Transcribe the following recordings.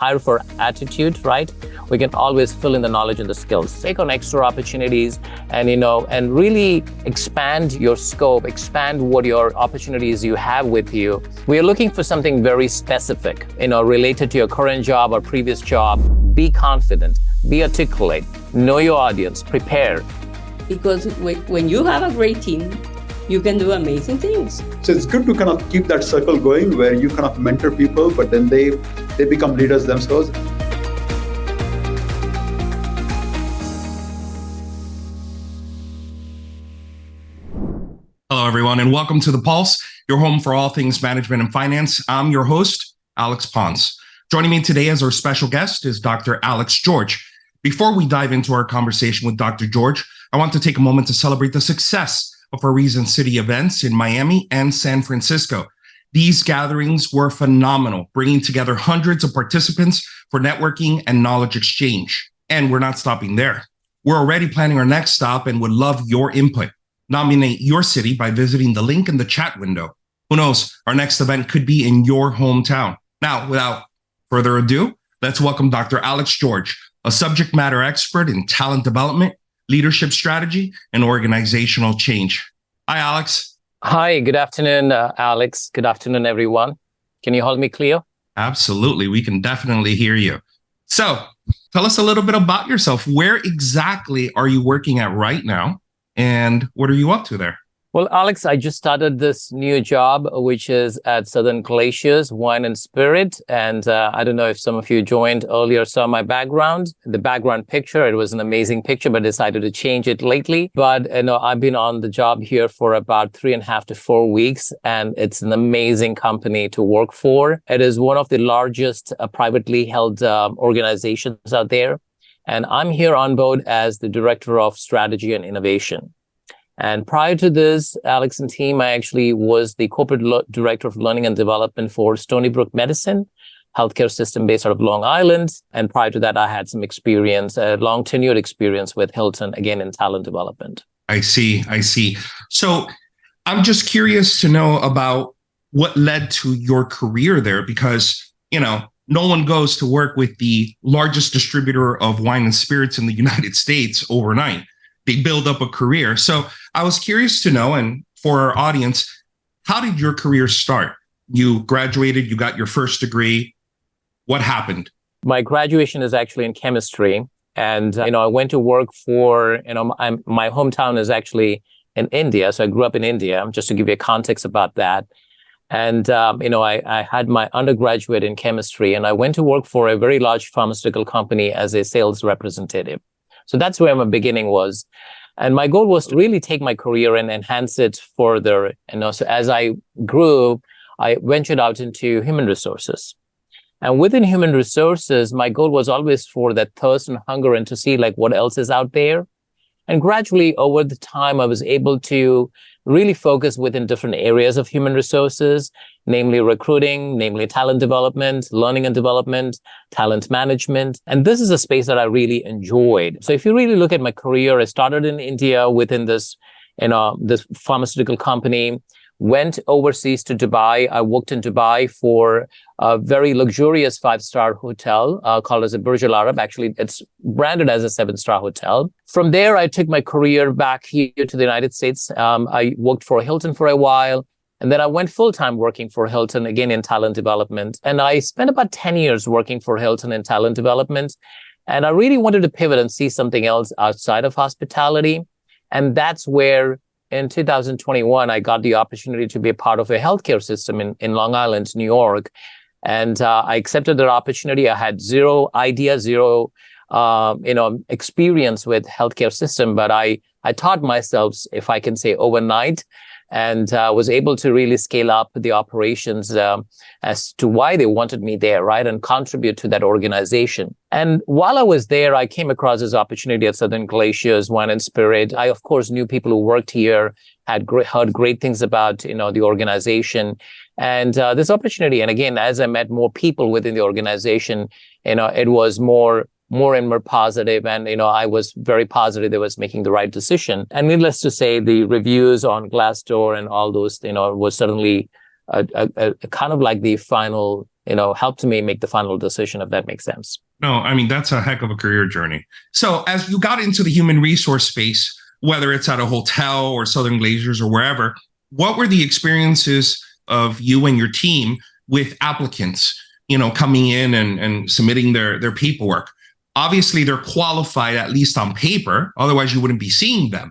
hire for attitude, right? We can always fill in the knowledge and the skills. Take on extra opportunities and really expand your scope, expand what your opportunities you have with you. We are looking for something very specific, related to your current job or previous job. Be confident, be articulate, know your audience, prepare. Because when you have a great team, you can do amazing things. So it's good to kind of keep that circle going where you kind of mentor people, but then they become leaders themselves. Hello, everyone, and welcome to The Pulse, your home for all things management and finance. I'm your host, Alex Ponce. Joining me today as our special guest is Dr. Alex George. Before we dive into our conversation with Dr. George, I want to take a moment to celebrate the success of our recent city events in Miami and San Francisco. These gatherings were phenomenal, bringing together hundreds of participants for networking and knowledge exchange. And we're not stopping there. We're already planning our next stop and would love your input. Nominate your city by visiting the link in the chat window. Who knows, our next event could be in your hometown. Now, without further ado, let's welcome Dr. Alex George, a subject matter expert in talent development, leadership strategy, and organizational change. Hi, Alex. Hi, good afternoon, Alex. Good afternoon, everyone. Can you hold me clear? Absolutely. We can definitely hear you. So tell us a little bit about yourself. Where exactly are you working at right now? And what are you up to there? Well, Alex, I just started this new job, which is at Southern Glaziers Wine&Spirits. And I don't know if some of you joined earlier, saw my background, the background picture. It was an amazing picture, but decided to change it lately. But I've been on the job here for about 3.5 to 4 weeks, and it's an amazing company to work for. It is one of the largest privately held organizations out there. And I'm here on board as the Director of Strategy and Innovation. And prior to this, Alex and team, I actually was the Corporate Director of Learning and Development for Stony Brook Medicine, healthcare system based out of Long Island. And prior to that, I had some experience, a long tenured experience with Hilton, again, in talent development. I see. So I'm just curious to know about what led to your career there, because, no one goes to work with the largest distributor of wine and spirits in the United States overnight. They build up a career. So I was curious to know, and for our audience, how did your career start? You graduated, you got your first degree. What happened? My graduation is actually in chemistry. And, I went to work for, my hometown is actually in India. So I grew up in India, just to give you a context about that. And, I had my undergraduate in chemistry, and I went to work for a very large pharmaceutical company as a sales representative. So that's where my beginning was. And my goal was to really take my career and enhance it further. So as I grew, I ventured out into human resources. And within human resources, my goal was always for that thirst and hunger and to see what else is out there. And gradually over the time, I was able to really focus within different areas of human resources, namely recruiting, namely talent development, learning and development, talent management. And this is a space that I really enjoyed. So if you really look at my career, I started in India within this pharmaceutical company, went overseas to Dubai. I worked in Dubai for a very luxurious 5-star hotel called as a Burj Al Arab. Actually, it's branded as a 7-star hotel. From there, I took my career back here to the United States. I worked for Hilton for a while, and then I went full-time working for Hilton, again in talent development. And I spent about 10 years working for Hilton in talent development. And I really wanted to pivot and see something else outside of hospitality. And that's where in 2021, I got the opportunity to be a part of a healthcare system in Long Island, New York. And I accepted that opportunity. I had zero idea, experience with healthcare system, but I taught myself, if I can say, overnight, and was able to really scale up the operations as to why they wanted me there, right, and contribute to that organization. And while I was there, I came across this opportunity at Southern Glaziers Wine&Spirits. I, of course, knew people who worked here, heard great things about, the organization. And this opportunity, and again, as I met more people within the organization, it was more and more positive. And, I was very positive they was making the right decision. And needless to say, the reviews on Glassdoor and all those, was certainly a kind of like the final, helped me make the final decision, if that makes sense. No, I mean, that's a heck of a career journey. So as you got into the human resource space, whether it's at a hotel or Southern Glaziers or wherever, what were the experiences of you and your team with applicants, coming in and submitting their paperwork? Obviously, they're qualified, at least on paper, otherwise you wouldn't be seeing them.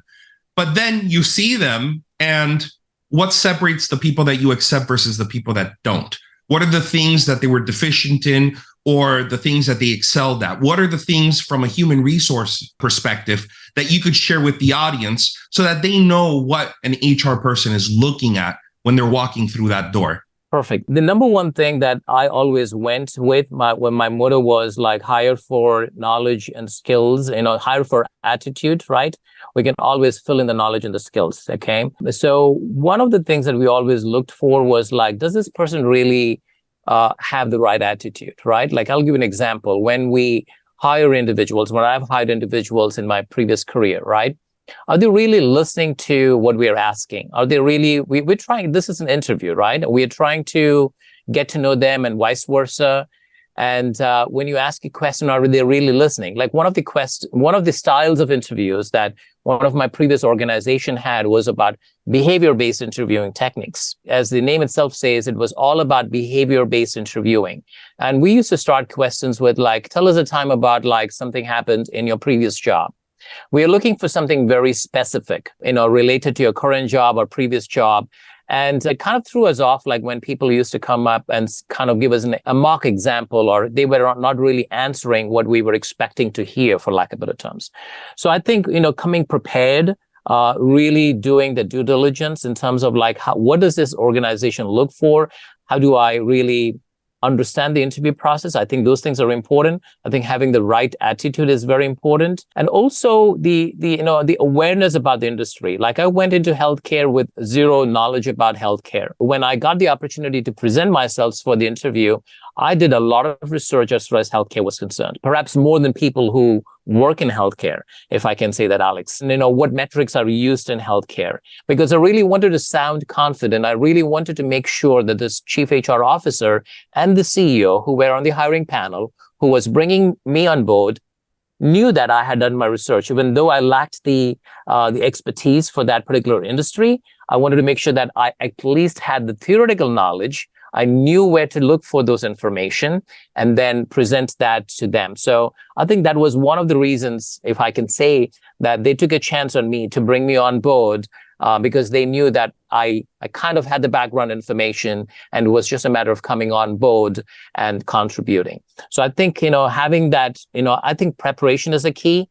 But then you see them, and what separates the people that you accept versus the people that don't? What are the things that they were deficient in, or the things that they excelled at? What are the things from a human resource perspective that you could share with the audience so that they know what an HR person is looking at when they're walking through that door? Perfect. The number one thing that I always went with when my motto was like hire for knowledge and skills, hire for attitude, right? We can always fill in the knowledge and the skills. Okay. So one of the things that we always looked for was like, does this person really have the right attitude, right? Like, I'll give you an example. When we hire individuals, when I've hired individuals in my previous career, right? Are they really listening to what we are asking? Are they really, we're trying, this is an interview, right? We're trying to get to know them and vice versa. And when you ask a question, are they really listening? Like one of the styles of interviews that one of my previous organization had was about behavior-based interviewing techniques. As the name itself says, it was all about behavior-based interviewing. And we used to start questions with like, tell us a time about like something happened in your previous job. We are looking for something very specific, related to your current job or previous job. And it kind of threw us off, like when people used to come up and kind of give us a mock example, or they were not really answering what we were expecting to hear, for lack of better terms. So I think, coming prepared, really doing the due diligence in terms of like, what does this organization look for? How do I really understand the interview process? I think those things are important. I think having the right attitude is very important. And also the awareness about the industry. Like I went into healthcare with zero knowledge about healthcare. When I got the opportunity to present myself for the interview, I did a lot of research as far as healthcare was concerned, perhaps more than people who work in healthcare, if I can say that, Alex. And, what metrics are used in healthcare? Because I really wanted to sound confident. I really wanted to make sure that this chief HR officer and the CEO who were on the hiring panel, who was bringing me on board, knew that I had done my research. Even though I lacked the expertise for that particular industry, I wanted to make sure that I at least had the theoretical knowledge. I knew where to look for those information and then present that to them. So I think that was one of the reasons, if I can say, that they took a chance on me to bring me on board, because they knew that I kind of had the background information and it was just a matter of coming on board and contributing. So I think, having that, I think preparation is a key,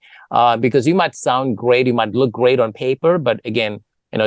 because you might sound great, you might look great on paper, but again,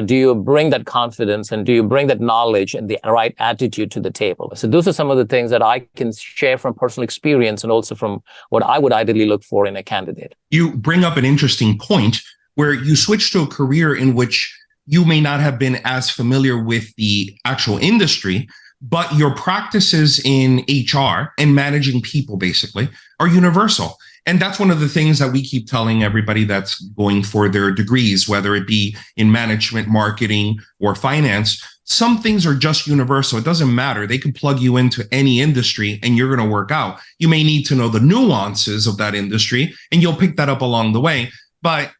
do you bring that confidence and do you bring that knowledge and the right attitude to the table? So those are some of the things that I can share from personal experience and also from what I would ideally look for in a candidate. You bring up an interesting point where you switch to a career in which you may not have been as familiar with the actual industry, but your practices in HR and managing people basically are universal. And that's one of the things that we keep telling everybody that's going for their degrees, whether it be in management, marketing, or finance. Some things are just universal. It doesn't matter. They can plug you into any industry and you're going to work out. You may need to know the nuances of that industry and you'll pick that up along the way. But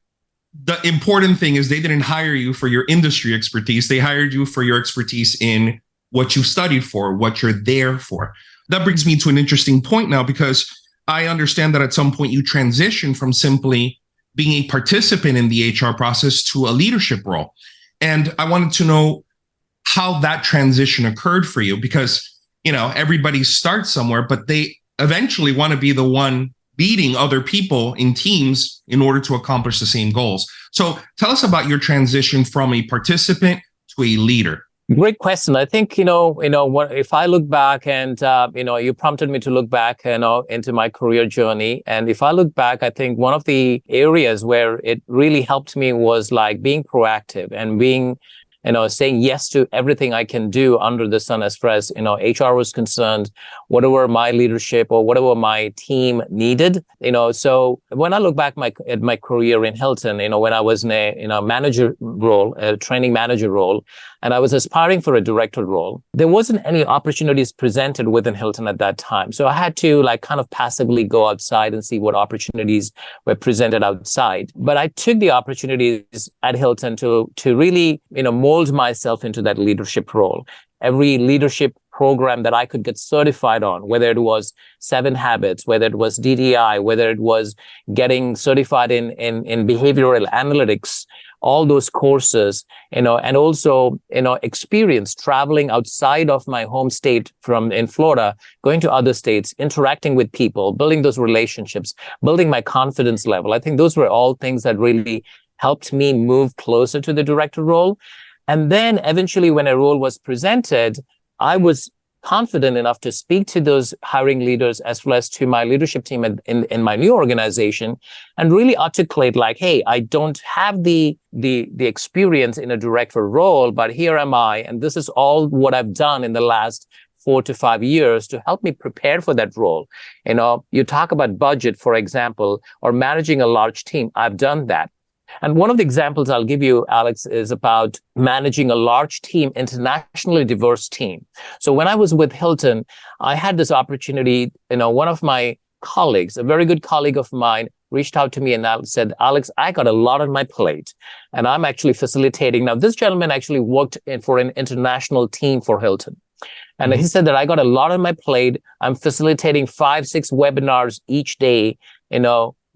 the important thing is they didn't hire you for your industry expertise. They hired you for your expertise in what you studied for, what you're there for. That brings me to an interesting point now, because I understand that at some point you transitioned from simply being a participant in the HR process to a leadership role. And I wanted to know how that transition occurred for you, because, everybody starts somewhere, but they eventually want to be the one leading other people in teams in order to accomplish the same goals. So tell us about your transition from a participant to a leader. Great question. I think, if I look back and, you prompted me to look back, into my career journey. And if I look back, I think one of the areas where it really helped me was like being proactive and being saying yes to everything I can do under the sun as far as, HR was concerned, whatever my leadership or whatever my team needed, so when I look back at my career in Hilton, when I was in a manager role, a training manager role, and I was aspiring for a director role, there wasn't any opportunities presented within Hilton at that time. So I had to kind of passively go outside and see what opportunities were presented outside. But I took the opportunities at Hilton to really, mold myself into that leadership role. Every leadership program that I could get certified on, whether it was 7 Habits, whether it was DDI, whether it was getting certified in behavioral analytics, all those courses, and also, experience traveling outside of my home state in Florida, going to other states, interacting with people, building those relationships, building my confidence level. I think those were all things that really helped me move closer to the director role. And then eventually when a role was presented, I was confident enough to speak to those hiring leaders as well as to my leadership team in my new organization and really articulate hey, I don't have the experience in a director role, but here am I. And this is all what I've done in the last 4 to 5 years to help me prepare for that role. You talk about budget, for example, or managing a large team. I've done that. And one of the examples I'll give you, Alex, is about managing a large team, internationally diverse team. So when I was with Hilton, I had this opportunity, one of my colleagues, a very good colleague of mine, reached out to me and said, Alex, I got a lot on my plate and I'm actually facilitating. Now, this gentleman actually worked for an international team for Hilton. And he said that I got a lot on my plate. I'm facilitating 5-6 webinars each day,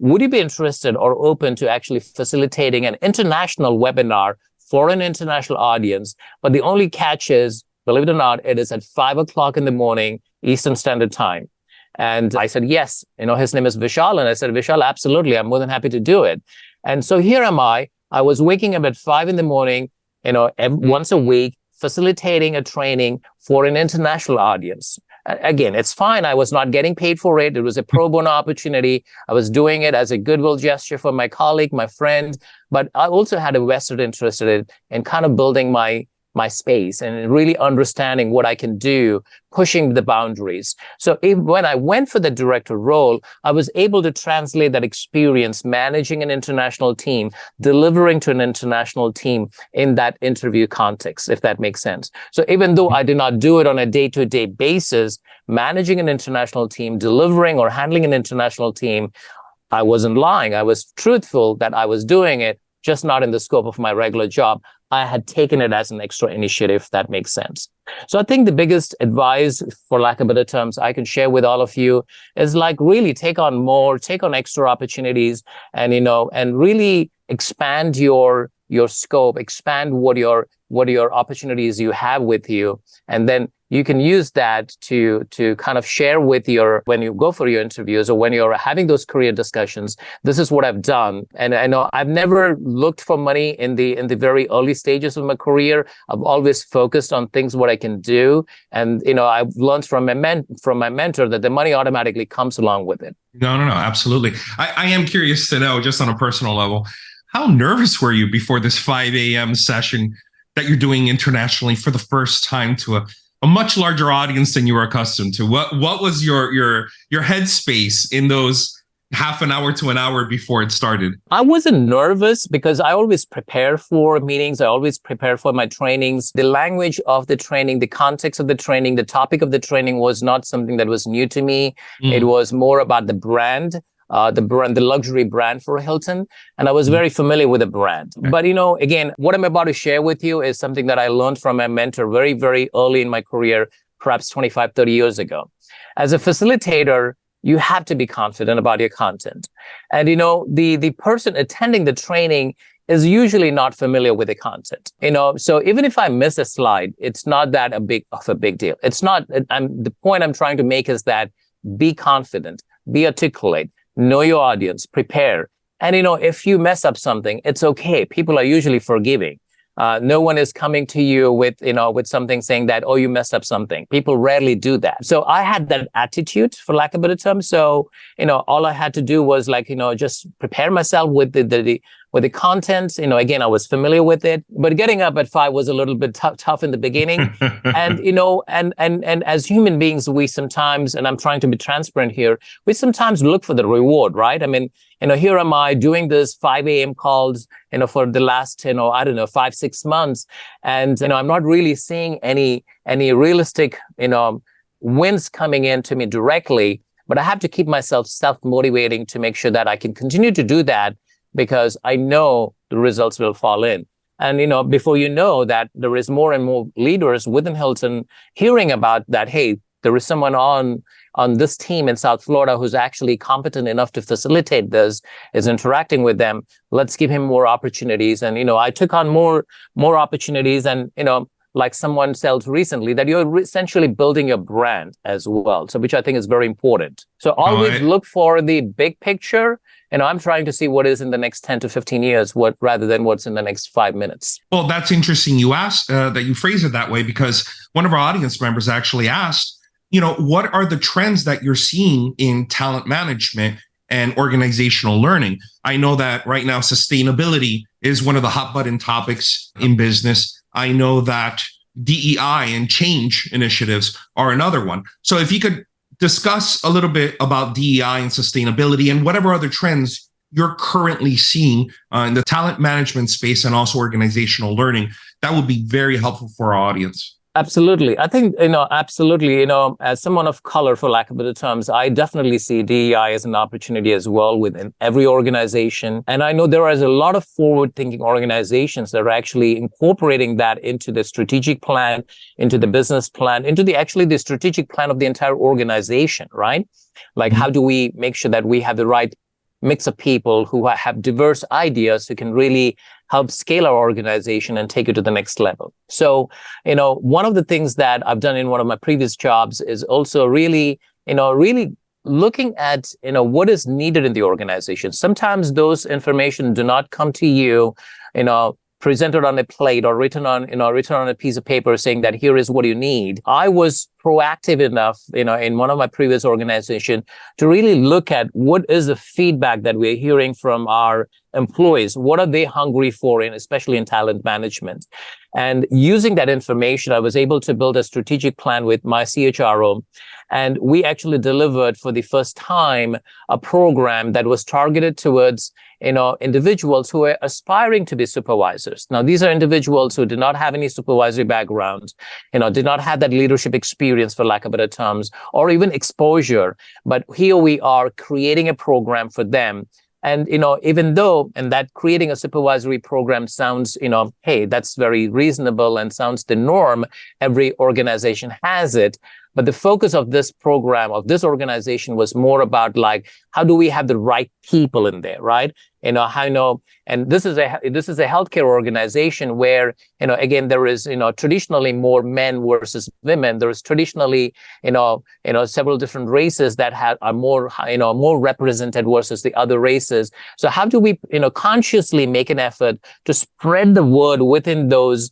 would you be interested or open to actually facilitating an international webinar for an international audience? But the only catch is, believe it or not, it is at 5:00 in the morning, Eastern Standard Time. And I said, yes, his name is Vishal. And I said, Vishal, absolutely. I'm more than happy to do it. And so here am I was waking up at 5 in the morning, once a week, facilitating a training for an international audience. Again, it's fine. I was not getting paid for it. It was a pro bono opportunity. I was doing it as a goodwill gesture for my colleague, my friend, but I also had a vested interest in kind of building my space and really understanding what I can do, pushing the boundaries. So when I went for the director role, I was able to translate that experience managing an international team, delivering to an international team in that interview context, if that makes sense. So even though I did not do it on a day-to-day basis, managing an international team, delivering or handling an international team, I wasn't lying. I was truthful that I was doing it, just not in the scope of my regular job. I had taken it as an extra initiative, if that makes sense. So I think the biggest advice, for lack of better terms, I can share with all of you is really take on more, take on extra opportunities and, and really expand your scope, expand what your opportunities you have with you. And then you can use that to kind of share with when you go for your interviews or when you're having those career discussions. This is what I've done. And I know I've never looked for money in the very early stages of my career. I've always focused on things what I can do. And, I've learned from my mentor that the money automatically comes along with it. No, absolutely. I am curious to know, just on a personal level, how nervous were you before this 5 a.m. session that you're doing internationally for the first time to a much larger audience than you were accustomed to? What was your headspace in those half an hour to an hour before it started? I wasn't nervous because I always prepare for meetings. I always prepare for my trainings. The language of the training, the context of the training, the topic of the training was not something that was new to me. It was more about the brand. The luxury brand for Hilton. And I was very familiar with the brand. Okay. But, again, what I'm about to share with you is something that I learned from my mentor very, very early in my career, perhaps 25, 30 years ago. As a facilitator, you have to be confident about your content. And, the person attending the training is usually not familiar with the content. So even if I miss a slide, it's not that a big deal. It's not, the point I'm trying to make is that be confident, be articulate, know your audience, prepare. And, if you mess up something, it's okay. People are usually forgiving. No one is coming to you with something saying that, oh, you messed up something. People rarely do that. So I had that attitude, for lack of a better term. So, all I had to do was just prepare myself with with the content, again, I was familiar with it, but getting up at 5 was a little bit tough in the beginning. And, and as human beings, we sometimes, and I'm trying to be transparent here, we sometimes look for the reward, right? I mean, here am I doing this 5 a.m. calls, for the last, 5-6 months. And, I'm not really seeing any realistic, wins coming in to me directly, but I have to keep myself self-motivating to make sure that I can continue to do that, because I know the results will fall in. And, before you know that, there is more and more leaders within Hilton hearing about that, hey, there is someone on this team in South Florida who's actually competent enough to facilitate this, is interacting with them. Let's give him more opportunities. And, I took on more opportunities, and, like someone said recently, that you're essentially building your brand as well. So, which I think is very important. So always look for the big picture. I'm trying to see what is in the next 10 to 15 years, rather than what's in the next 5 minutes. Well, that's interesting. You asked that you phrase it that way, because one of our audience members actually asked, what are the trends that you're seeing in talent management and organizational learning? I know that right now, sustainability is one of the hot button topics in business. I know that DEI and change initiatives are another one. So if you could discuss a little bit about DEI and sustainability and whatever other trends you're currently seeing in the talent management space and also organizational learning, that would be very helpful for our audience. Absolutely. I think, absolutely, as someone of color, for lack of better terms, I definitely see DEI as an opportunity as well within every organization. And I know there is a lot of forward-thinking organizations that are actually incorporating that into the strategic plan, into the business plan, into the strategic plan of the entire organization, right? Like, how do we make sure that we have the right mix of people who have diverse ideas who can really help scale our organization and take it to the next level. So, one of the things that I've done in one of my previous jobs is also really looking at, what is needed in the organization. Sometimes those information do not come to you, presented on a plate or written on a piece of paper saying that here is what you need. I was proactive enough, in one of my previous organizations to really look at what is the feedback that we're hearing from our employees. What are they hungry for, especially in talent management? And using that information, I was able to build a strategic plan with my CHRO. And we actually delivered for the first time a program that was targeted towards individuals who are aspiring to be supervisors. Now, these are individuals who did not have any supervisory background, did not have that leadership experience, for lack of better terms, or even exposure. But here we are creating a program for them. And, even though, and that creating a supervisory program sounds, hey, that's very reasonable and sounds the norm, every organization has it. But the focus of this program, of this organization, was more about, like, how do we have the right people in there, right? And this is a healthcare organization where, again, there is, traditionally more men versus women. There is traditionally, several different races that are more, more represented versus the other races. So how do we, consciously make an effort to spread the word within those,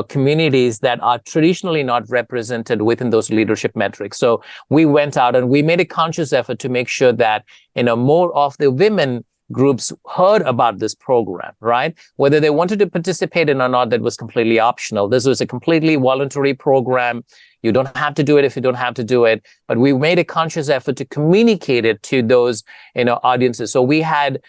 communities that are traditionally not represented within those leadership metrics? So we went out and we made a conscious effort to make sure that, more of the women groups heard about this program, right? Whether they wanted to participate in or not, that was completely optional. This was a completely voluntary program. You don't have to do it if you don't have to do it. But we made a conscious effort to communicate it to those, audiences. So we had,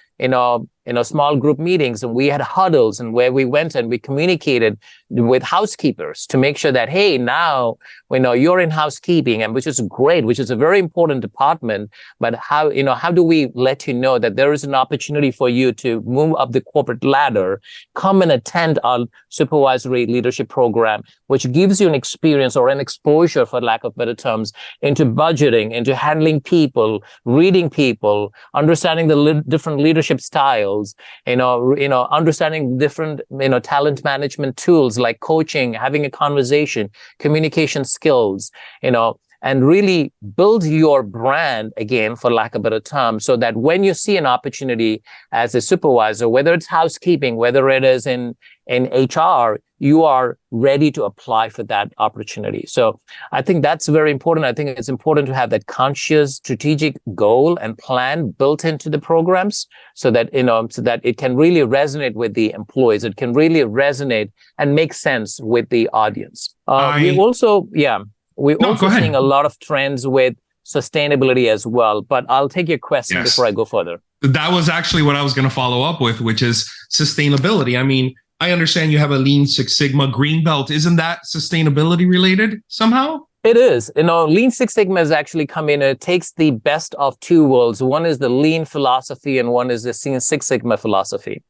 small group meetings, and we had huddles, and where we went and we communicated with housekeepers to make sure that, hey, now we know you're in housekeeping, and which is great, which is a very important department. But how do we let you know that there is an opportunity for you to move up the corporate ladder, come and attend our supervisory leadership program, which gives you an experience or an exposure, for lack of better terms, into budgeting, into handling people, reading people, understanding the different leadership styles, understanding different, talent management tools like coaching, having a conversation, communication skills, and really build your brand, again, for lack of a better term, so that when you see an opportunity as a supervisor, whether it's housekeeping, whether it is in HR, you are ready to apply for that opportunity. So I think that's very important. I think it's important to have that conscious strategic goal and plan built into the programs so that, so that it can really resonate with the employees. It can really resonate and make sense with the audience. We're also seeing a lot of trends with sustainability as well, but I'll take your question before I go further. That was actually what I was going to follow up with, which is sustainability. I mean, I understand you have a Lean Six Sigma green belt. Isn't that sustainability related somehow? It is. Lean Six Sigma has actually come in. It takes the best of two worlds. One is the lean philosophy and one is the Six Sigma philosophy.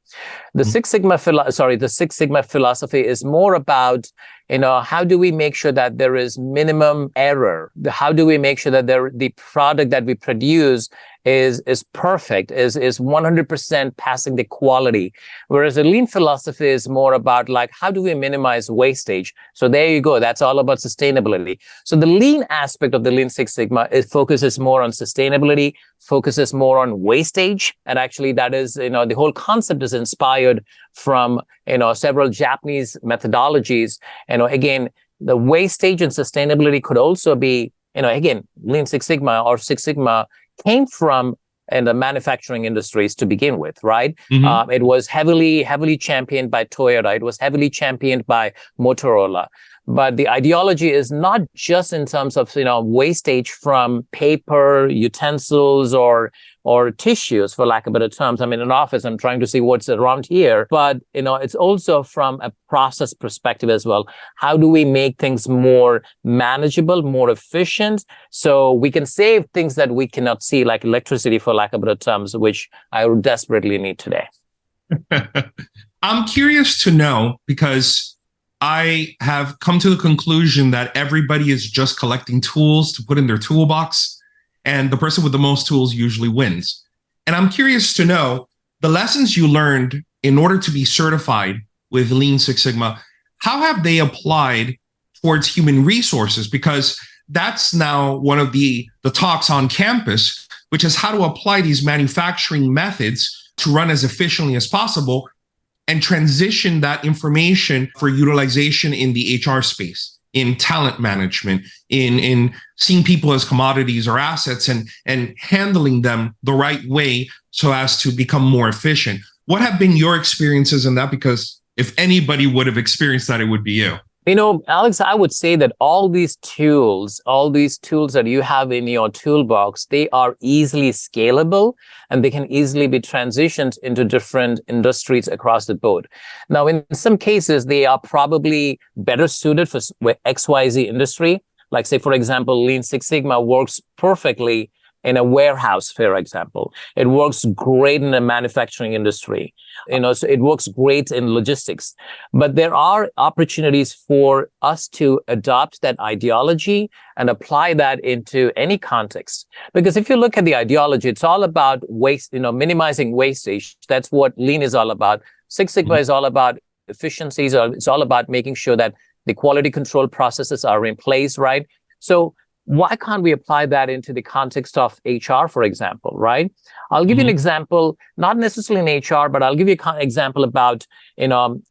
The Six Sigma philosophy is more about, how do we make sure that there is minimum error? How do we make sure that the product that we produce is perfect, is 100% passing the quality? Whereas the lean philosophy is more about like, how do we minimize wastage? So there you go. That's all about sustainability. So the lean aspect of the Lean Six Sigma, it focuses more on sustainability, focuses more on wastage. And actually that is, the whole concept is inspired from, several Japanese methodologies. Again, the wastage and sustainability could also be, again, Lean Six Sigma or Six Sigma came from in the manufacturing industries to begin with, right? Mm-hmm. It was heavily championed by Toyota. It was heavily championed by Motorola. But the ideology is not just in terms of, wastage from paper, utensils, or tissues, for lack of better terms. I'm in an office, I'm trying to see what's around here. But, it's also from a process perspective as well. How do we make things more manageable, more efficient, so we can save things that we cannot see, like electricity, for lack of better terms, which I desperately need today. I'm curious to know, because I have come to the conclusion that everybody is just collecting tools to put in their toolbox, and the person with the most tools usually wins. And I'm curious to know the lessons you learned in order to be certified with Lean Six Sigma. How have they applied towards human resources? Because that's now one of the talks on campus, which is how to apply these manufacturing methods to run as efficiently as possible and transition that information for utilization in the HR space, in talent management, in seeing people as commodities or assets and handling them the right way so as to become more efficient. What have been your experiences in that? Because if anybody would have experienced that, it would be you. Alex, I would say that all these tools that you have in your toolbox, they are easily scalable and they can easily be transitioned into different industries across the board. Now, in some cases, they are probably better suited for XYZ industry. Like, say, for example, Lean Six Sigma works perfectly in a warehouse, for example. It works great in the manufacturing industry. So it works great in logistics. But there are opportunities for us to adopt that ideology and apply that into any context. Because if you look at the ideology, it's all about waste, minimizing wastage. That's what Lean is all about. Six Sigma is all about efficiencies. It's all about making sure that the quality control processes are in place, right? So why can't we apply that into the context of HR, for example, right? I'll give you an example, not necessarily in HR, but I'll give you an example about,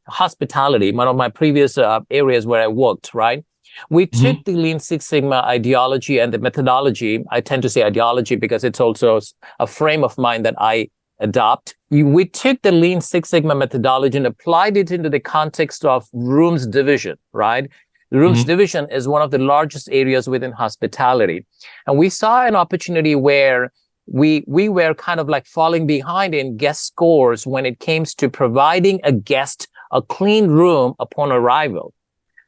hospitality, one of my previous areas where I worked, right? We took the Lean Six Sigma ideology and the methodology. I tend to say ideology because it's also a frame of mind that I adopt. We took the Lean Six Sigma methodology and applied it into the context of rooms division, right? The rooms division is one of the largest areas within hospitality. And we saw an opportunity where we were kind of like falling behind in guest scores when it came to providing a guest a clean room upon arrival.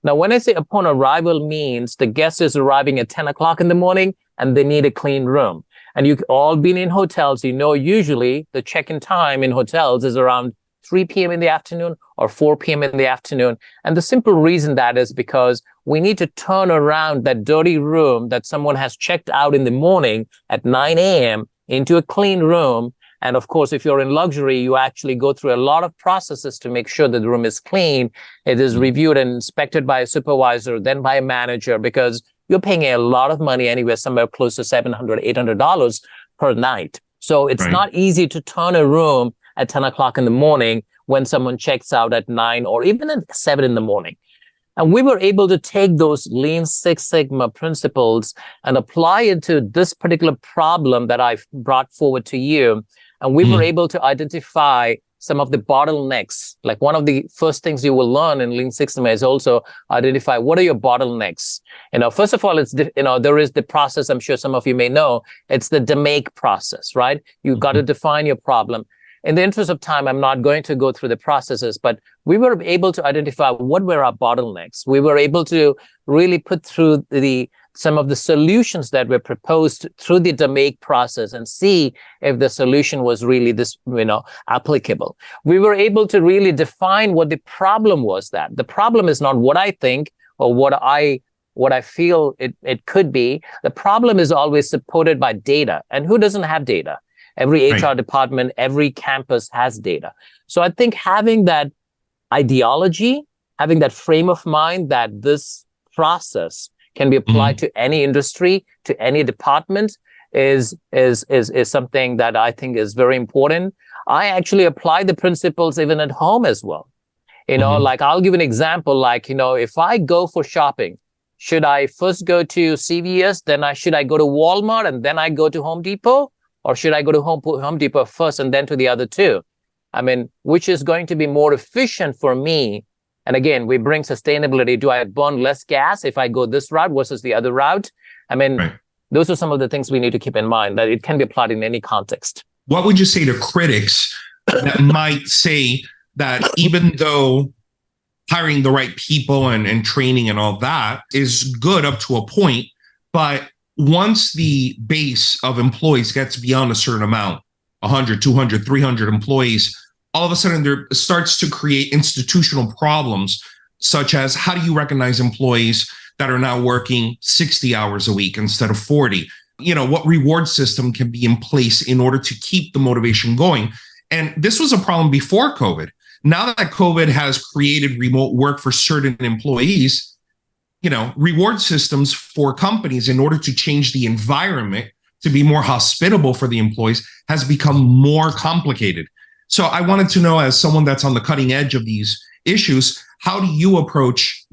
Now, when I say upon arrival means the guest is arriving at 10 o'clock in the morning and they need a clean room. And you've all been in hotels, usually the check-in time in hotels is around 3 p.m. in the afternoon or 4 p.m. in the afternoon. And the simple reason that is because we need to turn around that dirty room that someone has checked out in the morning at 9 a.m. into a clean room. And of course, if you're in luxury, you actually go through a lot of processes to make sure that the room is clean. It is reviewed and inspected by a supervisor, then by a manager, because you're paying a lot of money anywhere, somewhere close to $700, $800 per night. So it's not easy to turn a room at 10 o'clock in the morning when someone checks out at 9 or even at 7 in the morning. And we were able to take those Lean Six Sigma principles and apply it to this particular problem that I've brought forward to you. And we were able to identify some of the bottlenecks. Like one of the first things you will learn in Lean Six Sigma is also identify what are your bottlenecks. First of all, it's there is the process. I'm sure some of you may know. It's the DMAIC process, right? You've got to define your problem. In the interest of time, I'm not going to go through the processes, but we were able to identify what were our bottlenecks. We were able to really put through some of the solutions that were proposed through the DMAIC process and see if the solution was really applicable. We were able to really define what the problem was. That the problem is not what I think or what I feel it could be. The problem is always supported by data. And who doesn't have data? Every HR department, every campus has data. So I think having that ideology, having that frame of mind that this process can be applied to any industry, to any department is something that I think is very important. I actually apply the principles even at home as well. Like I'll give an example, like, if I go for shopping, should I first go to CVS, then should I go to Walmart and then I go to Home Depot? Or should I go to Home Depot first and then to the other two? I mean, which is going to be more efficient for me? And again, we bring sustainability. Do I burn less gas if I go this route versus the other route? I mean, those are some of the things we need to keep in mind, that it can be applied in any context. What would you say to critics that might say that even though hiring the right people and training and all that is good up to a point, but once the base of employees gets beyond a certain amount, 100, 200, 300 employees, all of a sudden there starts to create institutional problems, such as how do you recognize employees that are now working 60 hours a week instead of 40? What reward system can be in place in order to keep the motivation going? And this was a problem before COVID. Now that COVID has created remote work for certain employees, reward systems for companies in order to change the environment to be more hospitable for the employees has become more complicated. So I wanted to know, as someone that's on the cutting edge of these issues, how do you approach,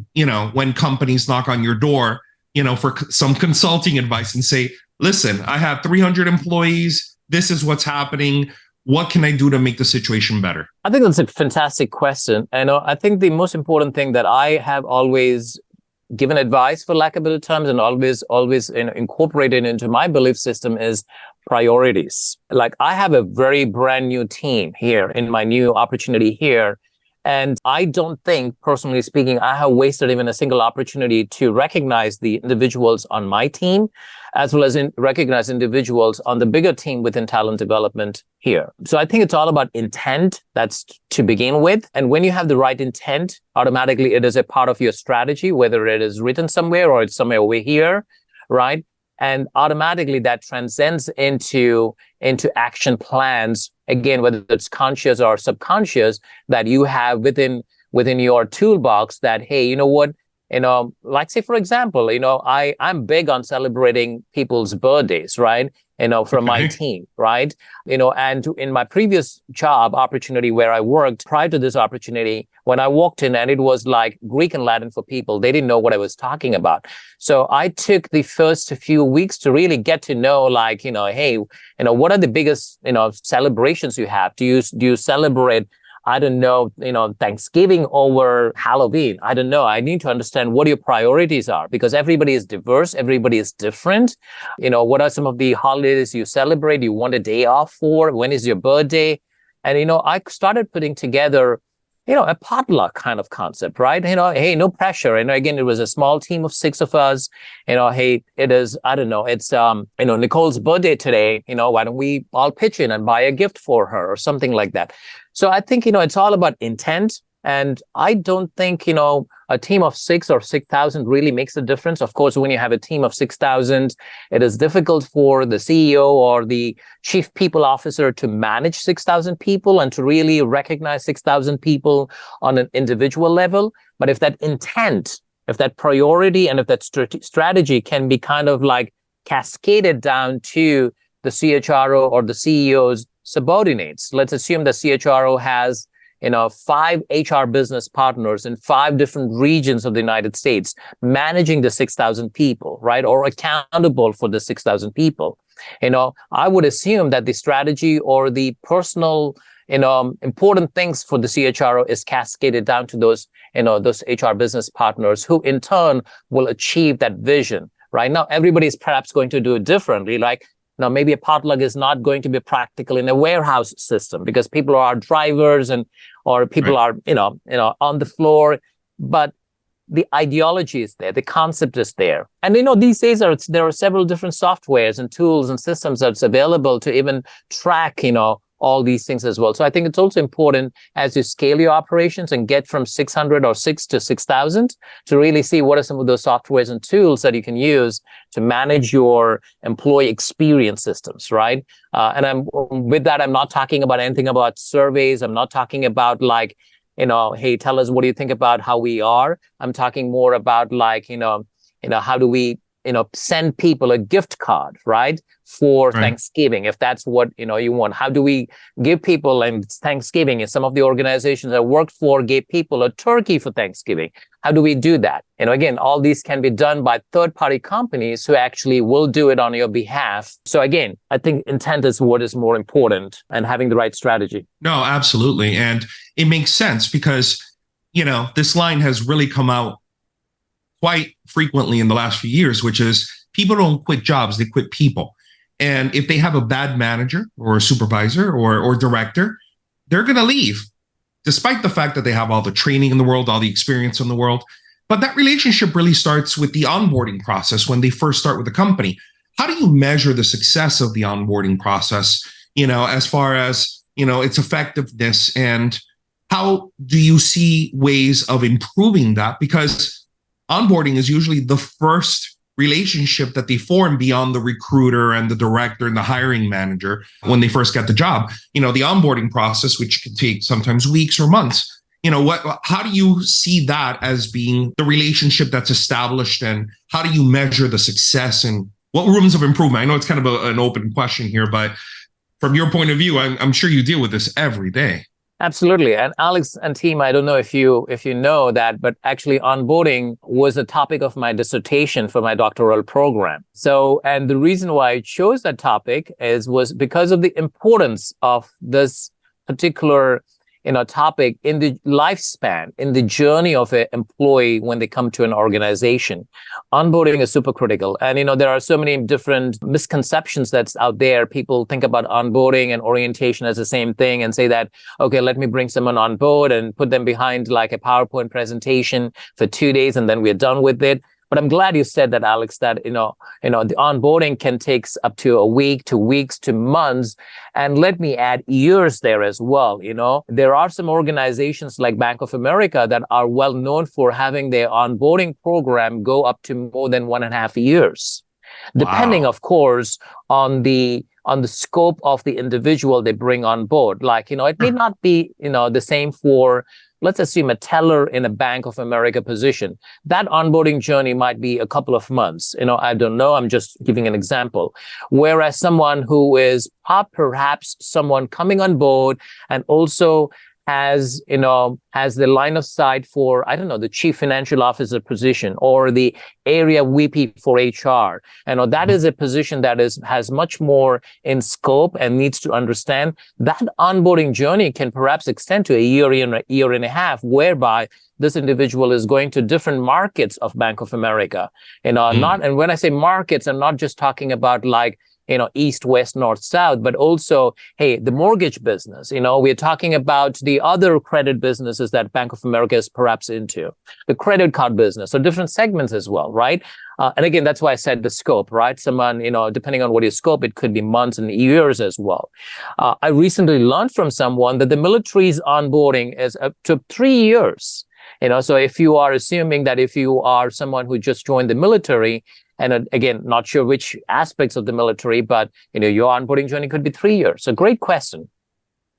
when companies knock on your door, for some consulting advice and say, listen, I have 300 employees. This is what's happening. What can I do to make the situation better? I think that's a fantastic question. And I think the most important thing that I have always given advice, for lack of better terms, and always incorporated into my belief system is priorities. Like I have a very brand new team here in my new opportunity here. And I don't think, personally speaking, I have wasted even a single opportunity to recognize the individuals on my team, as well as recognize individuals on the bigger team within talent development here. So I think it's all about intent. That's to begin with. And when you have the right intent, automatically it is a part of your strategy, whether it is written somewhere or it's somewhere over here, right? And automatically that transcends into action plans, again, whether it's conscious or subconscious, that you have within your toolbox that, hey, you know what? Like say, for example, I'm big on celebrating people's birthdays, right? From my team, right? And in my previous job opportunity where I worked prior to this opportunity, when I walked in and it was like Greek and Latin for people, they didn't know what I was talking about. So I took the first few weeks to really get to know, like, hey, what are the biggest, celebrations you have? Do you celebrate, I don't know, Thanksgiving over Halloween? I don't know. I need to understand what your priorities are, because everybody is diverse. Everybody is different. What are some of the holidays you celebrate? You want a day off for? When is your birthday? And, I started putting together, a potluck kind of concept, right? Hey, no pressure. Again, it was a small team of 6 of us. Hey, it is, I don't know, it's, Nicole's birthday today. Why don't we all pitch in and buy a gift for her or something like that? So I think, it's all about intent. And I don't think, a team of 6 or 6,000 really makes a difference. Of course, when you have a team of 6,000, it is difficult for the CEO or the chief people officer to manage 6,000 people and to really recognize 6,000 people on an individual level. But if that intent, if that priority, and if that strategy can be kind of like cascaded down to the CHRO or the CEO's subordinates. Let's assume the CHRO has 5 HR business partners in 5 different regions of the United States, managing the 6,000 people, right? Or accountable for the 6,000 people. I would assume that the strategy or the personal, important things for the CHRO is cascaded down to those HR business partners who in turn will achieve that vision. Right now, everybody is perhaps going to do it differently. Like, now, maybe a potluck is not going to be practical in a warehouse system because people are drivers or people are, on the floor. But the ideology is there, the concept is there. And, these days there are several different softwares and tools and systems that's available to even track, all these things as well. So I think it's also important as you scale your operations and get from 600 or 6 to 6,000 to really see what are some of those softwares and tools that you can use to manage your employee experience systems, right? And with that, I'm not talking about anything about surveys. I'm not talking about like, hey, tell us what do you think about how we are. I'm talking more about like, how do we send people a gift card, right? For Thanksgiving, if that's what, you want. How do we give people, and Thanksgiving, and some of the organizations I worked for gave people a turkey for Thanksgiving. How do we do that? Again, all these can be done by third-party companies who actually will do it on your behalf. So again, I think intent is what is more important and having the right strategy. No, absolutely. And it makes sense because, this line has really come out quite frequently in the last few years, which is people don't quit jobs, they quit people. And if they have a bad manager or a supervisor or director, they're going to leave, despite the fact that they have all the training in the world, all the experience in the world. But that relationship really starts with the onboarding process when they first start with the company. How do you measure the success of the onboarding process, as far as, its effectiveness, and how do you see ways of improving that? Because onboarding is usually the first relationship that they form beyond the recruiter and the director and the hiring manager when they first get the job. The onboarding process, which can take sometimes weeks or months. How do you see that as being the relationship that's established, and how do you measure the success and what rooms of improvement? I know it's kind of an open question here, but from your point of view, I'm sure you deal with this every day. Absolutely. And Alex and team, I don't know if you know that, but actually onboarding was a topic of my dissertation for my doctoral program. So, and the reason why I chose that topic was because of the importance of this particular topic in the lifespan, in the journey of an employee when they come to an organization. Onboarding is super critical. And, there are so many different misconceptions that's out there. People think about onboarding and orientation as the same thing and say that, okay, let me bring someone on board and put them behind like a PowerPoint presentation for 2 days and then we're done with it. But I'm glad you said that, Alex, that, the onboarding can take up to a week, 2 weeks, to months. And let me add years there as well. There are some organizations like Bank of America that are well known for having their onboarding program go up to more than 1.5 years, depending, of course, on the scope of the individual they bring on board. Like, it may not be, the same for, let's assume, a teller in a Bank of America position. That onboarding journey might be a couple of months. I don't know. I'm just giving an example. Whereas someone who is perhaps someone coming on board and also has the line of sight for, I don't know, the chief financial officer position or the area VP for HR. That is a position that has much more in scope and needs to understand that onboarding journey can perhaps extend to a year and a half, whereby this individual is going to different markets of Bank of America. And when I say markets, I'm not just talking about like, east, west, north, south, but also, hey, the mortgage business. We're talking about the other credit businesses that Bank of America is perhaps into, the credit card business, so different segments as well, right? And again, that's why I said the scope, right? Someone, depending on what your scope, it could be months and years as well. I recently learned from someone that the military's onboarding is up to 3 years. So if you are assuming that if you are someone who just joined the military, and again, not sure which aspects of the military, but your onboarding journey could be 3 years. So great question.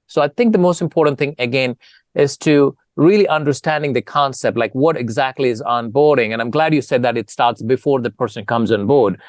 So I think the most important thing, again, is to really understanding the concept, like what exactly is onboarding. And I'm glad you said that it starts before the person comes on board.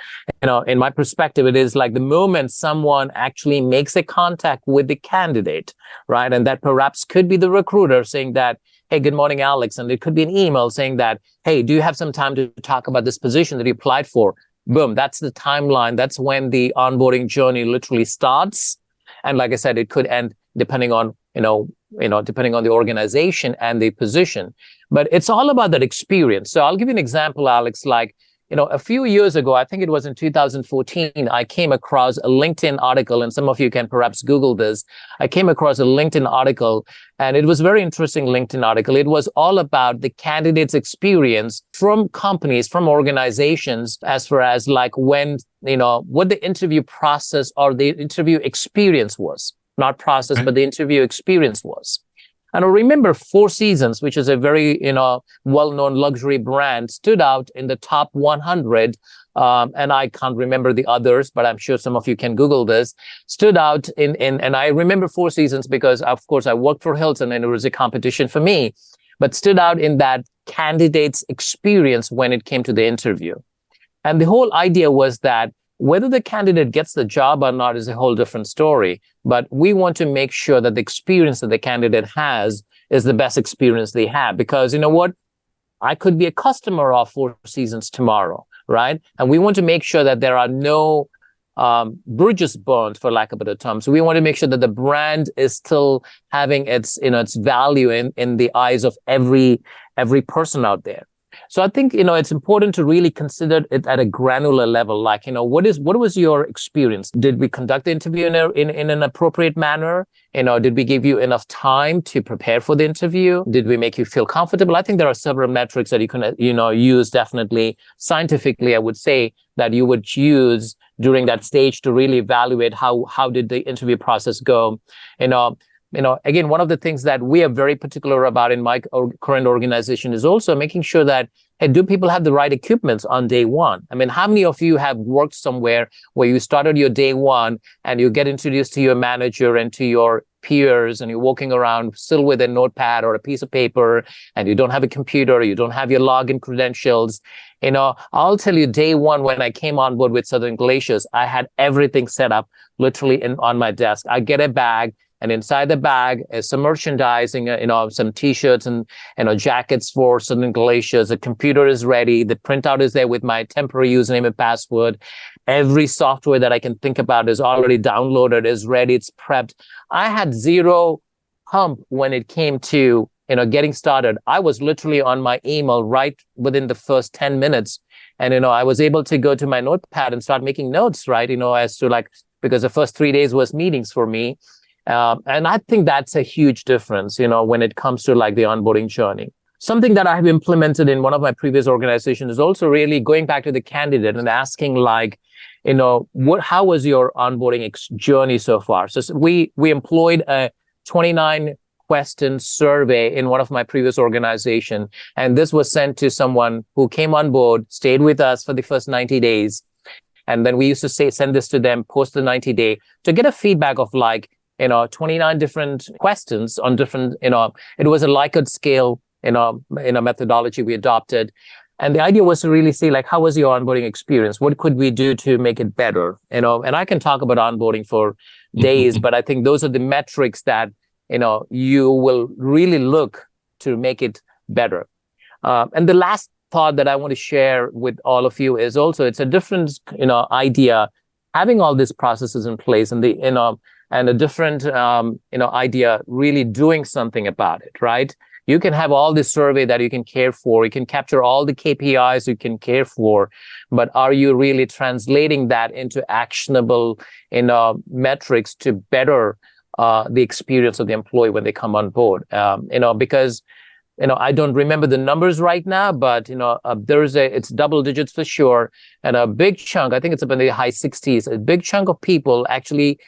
In my perspective, it is like the moment someone actually makes a contact with the candidate, right? And that perhaps could be the recruiter saying that, hey, good morning, Alex. And it could be an email saying that, hey, do you have some time to talk about this position that you applied for? Boom, that's the timeline. That's when the onboarding journey literally starts. And like I said, it could end depending on, depending on the organization and the position. But it's all about that experience. So I'll give you an example, Alex, like, a few years ago, I think it was in 2014, I came across a LinkedIn article, and some of you can perhaps Google this. I came across a LinkedIn article, and it was a very interesting LinkedIn article. It was all about the candidate's experience from companies, from organizations, as far as like when, what the interview process or the interview experience was. Not process, but the interview experience was. And I remember Four Seasons, which is a very, well-known luxury brand, stood out in the top 100. And I can't remember the others, but I'm sure some of you can Google this. Stood out and I remember Four Seasons because, of course, I worked for Hilton and it was a competition for me, but stood out in that candidate's experience when it came to the interview. And the whole idea was that whether the candidate gets the job or not is a whole different story. But we want to make sure that the experience that the candidate has is the best experience they have. Because you know what? I could be a customer of Four Seasons tomorrow, right? And we want to make sure that there are no bridges burned, for lack of a better term. So we want to make sure that the brand is still having its, its value in the eyes of every person out there. So I think, it's important to really consider it at a granular level. Like, what was your experience? Did we conduct the interview in an appropriate manner? Did we give you enough time to prepare for the interview? Did we make you feel comfortable? I think there are several metrics that you can, use definitely scientifically, I would say, that you would use during that stage to really evaluate how did the interview process go. Again, one of the things that we are very particular about in my current organization is also making sure that, hey, do people have the right equipment on day one? I mean, how many of you have worked somewhere where you started your day one and you get introduced to your manager and to your peers and you're walking around still with a notepad or a piece of paper and you don't have a computer, you don't have your login credentials? I'll tell you, day one, when I came on board with Southern Glaciers, I had everything set up literally on my desk. I get a bag. And inside the bag is some merchandising, some T-shirts and, jackets for Southern Glaciers. The computer is ready. The printout is there with my temporary username and password. Every software that I can think about is already downloaded, is ready, it's prepped. I had zero hump when it came to, getting started. I was literally on my email right within the first 10 minutes. And, I was able to go to my notepad and start making notes, right? As to like, because the first 3 days was meetings for me. And I think that's a huge difference, when it comes to like the onboarding journey. Something that I have implemented in one of my previous organizations is also really going back to the candidate and asking like, how was your onboarding journey so far? So we employed a 29-question survey in one of my previous organizations. And this was sent to someone who came on board, stayed with us for the first 90 days. And then we used to send this to them post the 90-day to get a feedback of like, 29 different questions on different, it was a Likert scale, methodology we adopted. And the idea was to really see like, how was your onboarding experience? What could we do to make it better? And I can talk about onboarding for days, but I think those are the metrics that, you will really look to make it better. And the last thought that I want to share with all of you is also, it's a different, idea, having all these processes in place and and a different, idea, really doing something about it, right? You can have all this survey that you can care for. You can capture all the KPIs you can care for, but are you really translating that into actionable, metrics to better the experience of the employee when they come on board? Because, I don't remember the numbers right now, but, it's double digits for sure. And a big chunk, I think it's up in the high 60s, a big chunk of people actually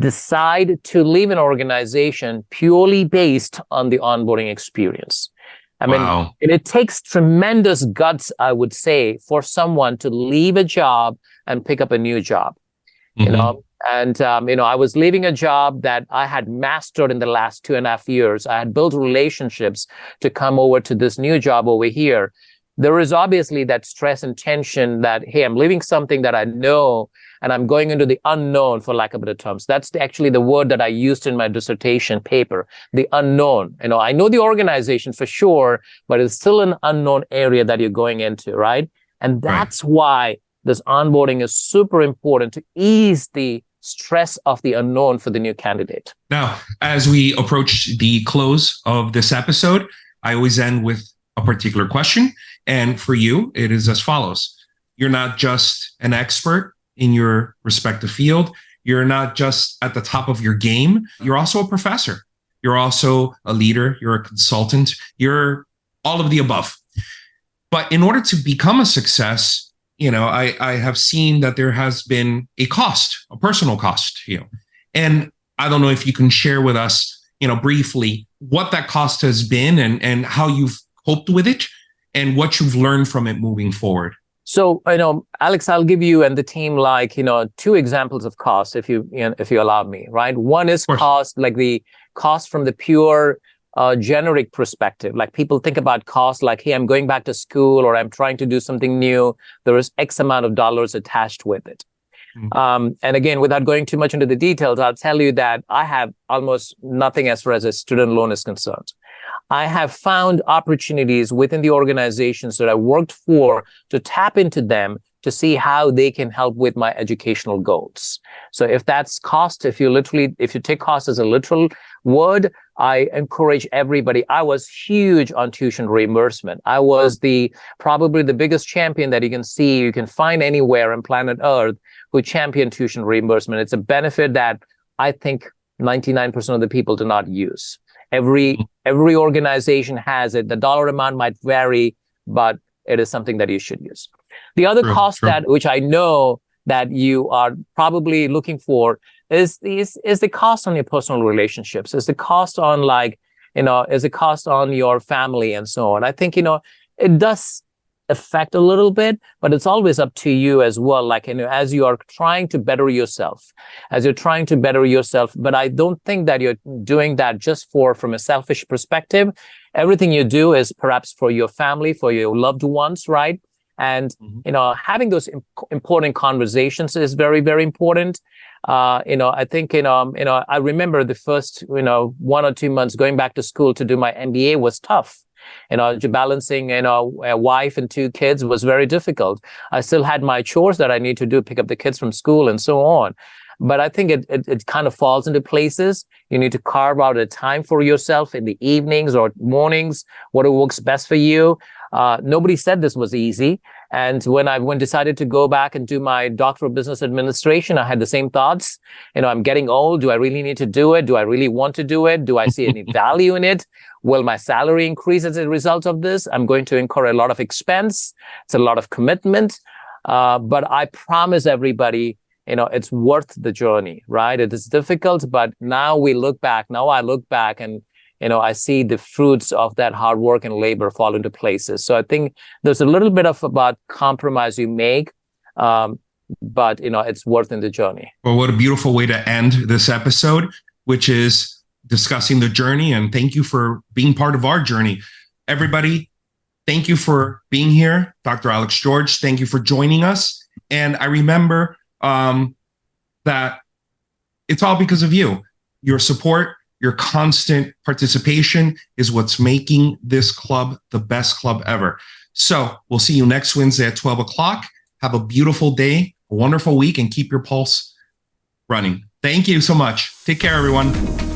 decide to leave an organization purely based on the onboarding experience. I mean, it takes tremendous guts, I would say, for someone to leave a job and pick up a new job. And, I was leaving a job that I had mastered in the last 2.5 years. I had built relationships to come over to this new job over here. There is obviously that stress and tension that, hey, I'm leaving something that I know and I'm going into the unknown, for lack of better terms. That's actually the word that I used in my dissertation paper, the unknown. I know the organization for sure, but it's still an unknown area that you're going into, right? And that's why this onboarding is super important to ease the stress of the unknown for the new candidate. Now, as we approach the close of this episode, I always end with a particular question. And for you, it is as follows. You're not just an expert in your respective field. You're not just at the top of your game. You're also a professor. You're also a leader. You're a consultant. You're all of the above. But in order to become a success, I have seen that there has been a cost, a personal cost to you. And I don't know if you can share with us, briefly what that cost has been and how you've coped with it and what you've learned from it moving forward. So, Alex, I'll give you and the team 2 examples of cost, if you allow me, right? One is cost, like the cost from the pure generic perspective. Like people think about cost like, hey, I'm going back to school or I'm trying to do something new. There is X amount of dollars attached with it. And again, without going too much into the details, I'll tell you that I have almost nothing as far as a student loan is concerned. I have found opportunities within the organizations that I worked for to tap into them to see how they can help with my educational goals. So if that's cost, if you take cost as a literal word, I encourage everybody. I was huge on tuition reimbursement. I was probably the biggest champion that you can find anywhere on planet Earth who champion tuition reimbursement. It's a benefit that I think 99% of the people do not use. Every organization has it. The dollar amount might vary, but it is something that you should use. The other cost which I know that you are probably looking for is the cost on your personal relationships, is the cost on is the cost on your family and so on. I think, it does affect a little bit, but it's always up to you as well. As you are trying to better yourself, but I don't think that you're doing that just from a selfish perspective. Everything you do is perhaps for your family, for your loved ones, right? And, having those important conversations is very, very important. I think, I remember the first, 1 or 2 months going back to school to do my MBA was tough. Balancing, a wife and 2 kids was very difficult. I still had my chores that I need to do, pick up the kids from school and so on. But I think it kind of falls into places. You need to carve out a time for yourself in the evenings or mornings, what works best for you. Nobody said this was easy. And when I decided to go back and do my Doctor of Business Administration, I had the same thoughts. I'm getting old. Do I really need to do it? Do I really want to do it? Do I see any value in it? Will my salary increase as a result of this? I'm going to incur a lot of expense. It's a lot of commitment. But I promise everybody, it's worth the journey, right? It is difficult, but now I look back and I see the fruits of that hard work and labor fall into places. So I think there's a little bit about compromise you make, but it's worth in the journey. Well, what a beautiful way to end this episode, which is discussing the journey. And thank you for being part of our journey. Everybody, thank you for being here. Dr. Alex George, thank you for joining us. And I remember that it's all because of you. Your support, your constant participation is what's making this club the best club ever. So we'll see you next Wednesday at 12 o'clock. Have a beautiful day, a wonderful week, and keep your pulse running. Thank you so much. Take care, everyone.